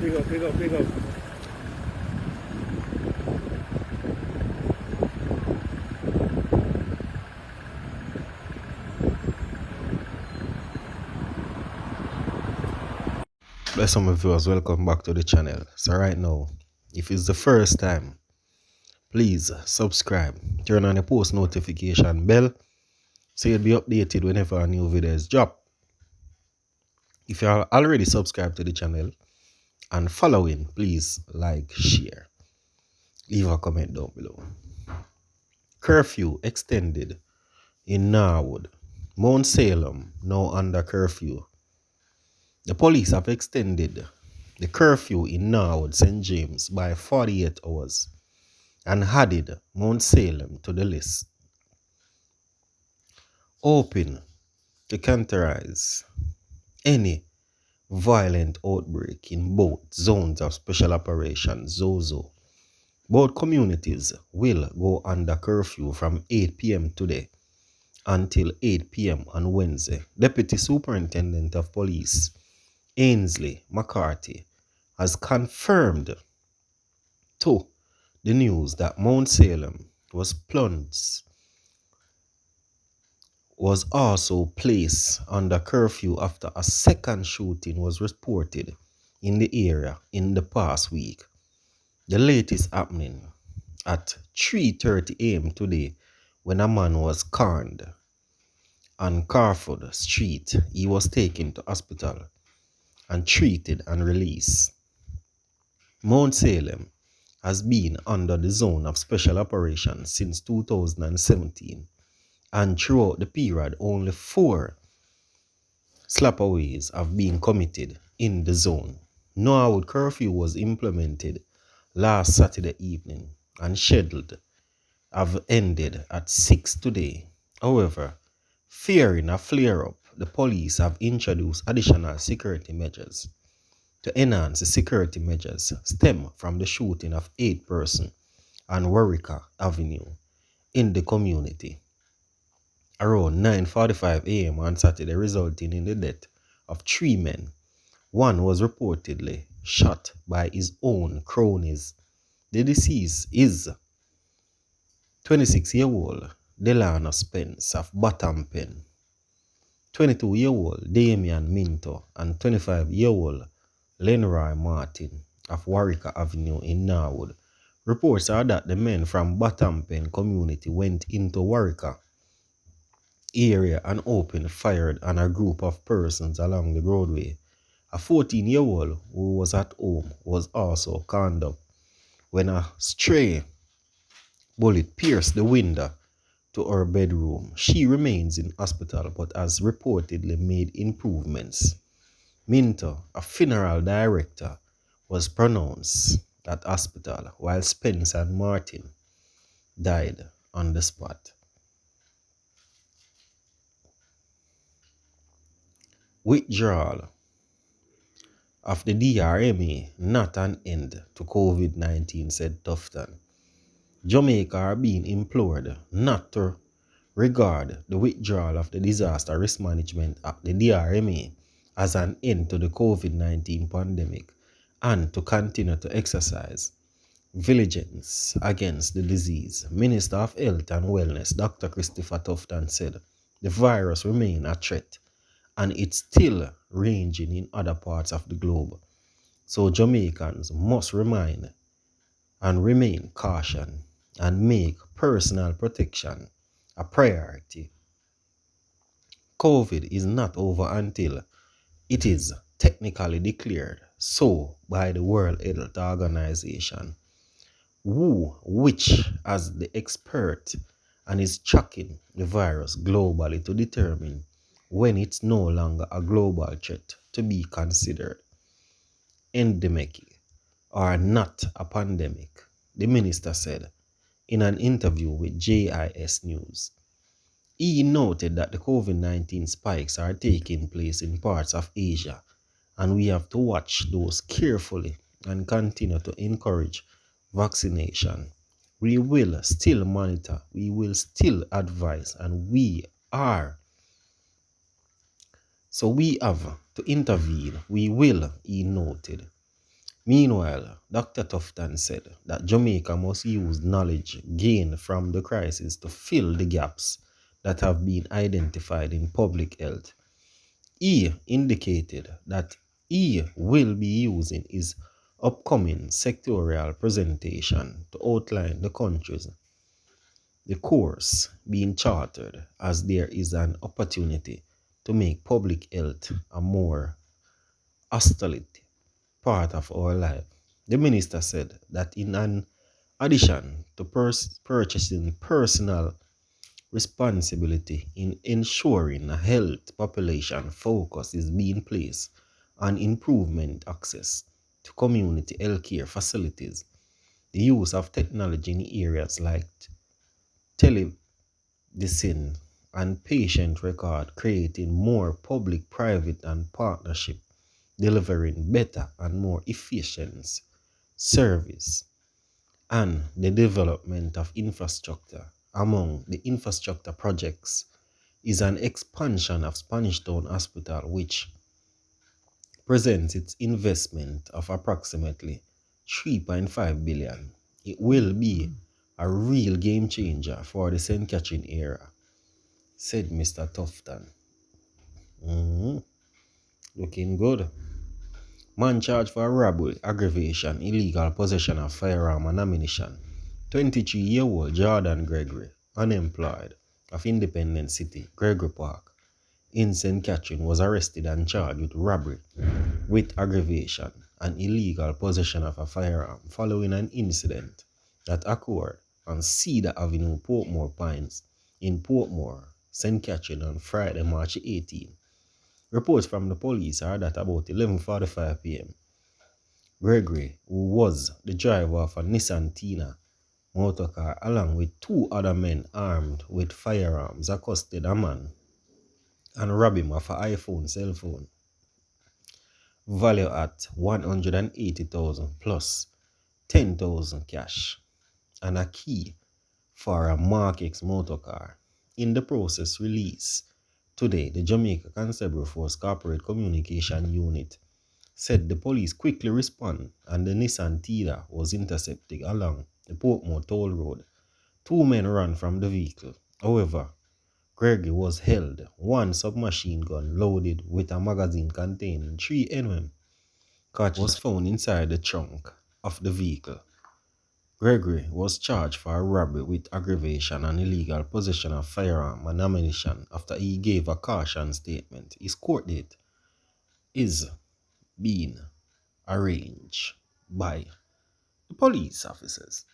Pick up. Bless some of viewers, welcome back to the channel. So right now, if it's the first time, please subscribe, turn on the post notification bell so you'll be updated whenever a new video is dropped. If you are already subscribed to the channel and following, please like, share, leave a comment down below. Curfew extended in Norwood. Mount Salem now under curfew. The police have extended the curfew in Norwood, St. James by 48 hours and added Mount Salem to the list, hoping to counterize any violent outbreak in both zones of special operations ZOZO. Both communities will go under curfew from 8 p.m. today until 8 p.m. on Wednesday. Deputy Superintendent of Police Ainsley McCarthy has confirmed to the news that Mount Salem was also placed under curfew after a second shooting was reported in the area in the past week. The latest happening at 3:30 a.m. today when a man was cornered on Carford Street. He was taken to hospital and treated and released. Mount Salem has been under the zone of special operations since 2017, and throughout the period only 4 slapaways have been committed in the zone. Norwood curfew was implemented last Saturday evening and scheduled have ended at 6 today. However, fearing a flare-up, the police have introduced additional security measures to enhance the security measures stem from the shooting of 8 persons on Warwick Avenue in the community around 9:45 a.m. on Saturday, resulting in the death of 3 men. One was reportedly shot by his own cronies. The deceased is 26-year-old Delano Spence of Bottom Pen, 22-year-old Damian Minto, and 25-year-old Lenroy Martin of Warwick Avenue in Norwood. Reports are that the men from Bottom Pen community went into Warwick area and opened fire on a group of persons along the roadway. A 14-year-old who was at home was also conned up when a stray bullet pierced the window to her bedroom. She remains in hospital but has reportedly made improvements. Minto, a funeral director, was pronounced at hospital while Spence and Martin died on the spot. Withdrawal of the DRMA not an end to COVID-19, said Tufton. Jamaica are being implored not to regard the withdrawal of the Disaster Risk Management Act, the DRMA, as an end to the COVID-19 pandemic and to continue to exercise vigilance against the disease. Minister of Health and Wellness, Dr. Christopher Tufton, said the virus remains a threat and it's still ranging in other parts of the globe. So Jamaicans must remain cautious and make personal protection a priority. COVID is not over until it is technically declared so by the World Health Organization, which as the expert and is tracking the virus globally to determine when it's no longer a global threat to be considered endemic or not a pandemic, the minister said in an interview with JIS News. He noted that the COVID-19 spikes are taking place in parts of Asia, and we have to watch those carefully and continue to encourage vaccination. We will still monitor, we will still advise, and we have to intervene. We will, he noted. Meanwhile, Dr. Tufton said that Jamaica must use knowledge gained from the crisis to fill the gaps that have been identified in public health. He indicated that he will be using his upcoming sectorial presentation to outline the countries, the course being chartered as there is an opportunity to make public health a more hostility part of our life. The minister said that in an addition to purchasing personal responsibility in ensuring a health population focus is being placed on improvement access to community healthcare facilities, the use of technology in areas like telemedicine and patient record, creating more public, private, and partnership, delivering better and more efficient service, and the development of infrastructure. Among the infrastructure projects is an expansion of Spanish Town Hospital, which presents its investment of approximately 3.5 billion. It will be a real game changer for the St. Catherine area, said Mr. Tufton. Looking good. Man charged for robbery, aggravation, illegal possession of firearm and ammunition. 23-year-old Jordan Gregory, unemployed, of Independence City, Gregory Park, in St. Catherine, was arrested and charged with robbery, with aggravation, and illegal possession of a firearm following an incident that occurred on Cedar Avenue, Portmore Pines, in Portmore, St. Catherine, on Friday, March 18. Reports from the police are that about 11:45 p.m., Gregory, who was the driver of a Nissan Tina motorcar, along with two other men armed with firearms, accosted a man and robbed him of an iPhone cell phone, valued at 180,000 plus 10,000 cash, and a key for a Mark X motorcar. In the process released today, the Jamaica Constable Force Corporate Communication Unit said the police quickly responded and the Nissan Tida was intercepted along the Portmore Toll Road. Two men ran from the vehicle. However, Gregory was held. One submachine gun loaded with a magazine containing 3 mm cartridges was found inside the trunk of the vehicle. Gregory was charged for a robbery with aggravation and illegal possession of firearm and ammunition after he gave a caution statement. His court date is being arranged by the police officers.